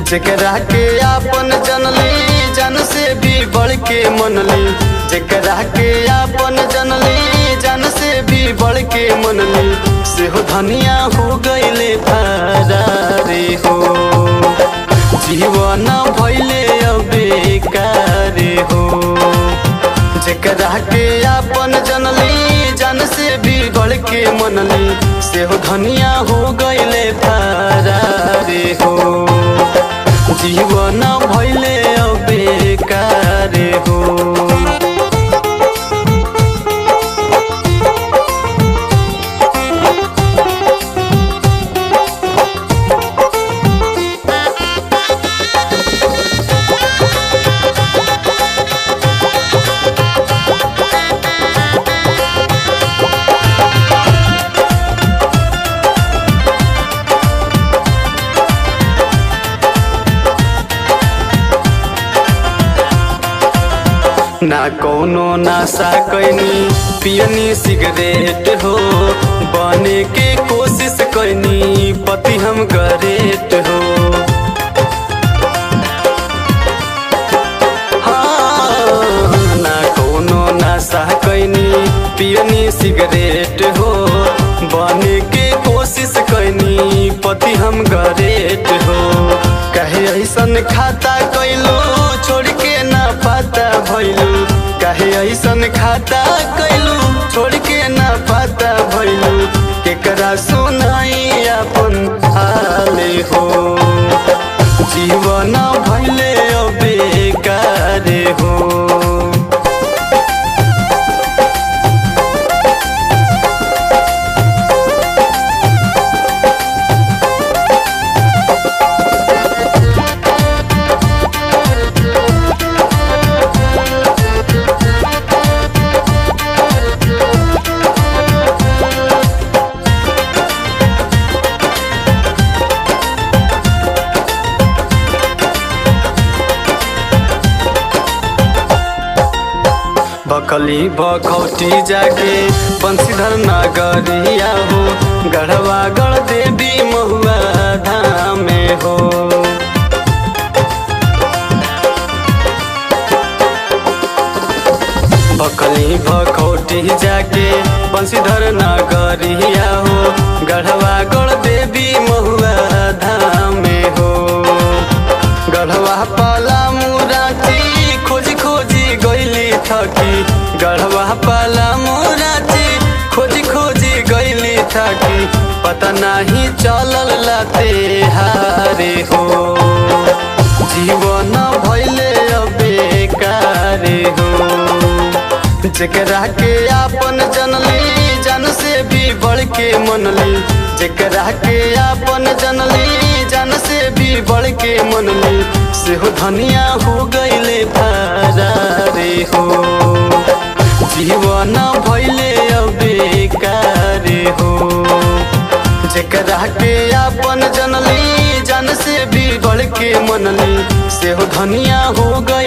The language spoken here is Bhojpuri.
जेकरा के आपन जनली जन से भी बढ़ के मनली, जेकरा के आपन जनली जन से भी बढ़ के मनली, से हो धनिया हो गईले फरारी हो। जीवन भइले बेकारी हो। जेकरा के आपन जनली जन से भी बढ़ के मनली, से हो धनिया हो गईले फरारी हो। जीवन भइले बेकारी हो। ना कोनो नशा कैनी पियनी सिगरेट हो, बने के कोशिश कैनी पति हम गरेट हो। हाँ, ना कोनो नशा कैनी पियनी सिगरेट हो, बने के कोशिश कैनी पति हम गरेट हो। कहे ऐसन खाता कैलो छोड़ के ना पता भइलू, कहे ऐसन खाता कैलू छोड़ के ना पता भइलू, केकरा सुनाई अपन हाले हो। जीवन भइले बेकारी हो। बकली बखौटी जाके बंशीधर नगरिया हो, गढ़वा गढ़ देवी महुआ धाम में हो। बकली बखौटी जाके बंशीधर नगरिया हो, गढ़वा गढ़ देवी महुआ धाम में हो। गढ़वा पाला मुराची खोजी खोजी गईली थकी, गढ़वा पाला मुराची खोजी खोजी गईली थकी, पता नहीं चलल लाते हारे हो। जीवन भइले बेकारी हो। जेकरा के आपन जनली जन से भी बढ़ के मनली, जेकरा के आपन जनली जन से भी बढ़ के मनली, से हो धनिया हो गईले फरारी हो। जीवन भइले बेकारी हो। जेकरा के आपन जनली जन से भी बढ़ के मनली, से हो धनिया हो गई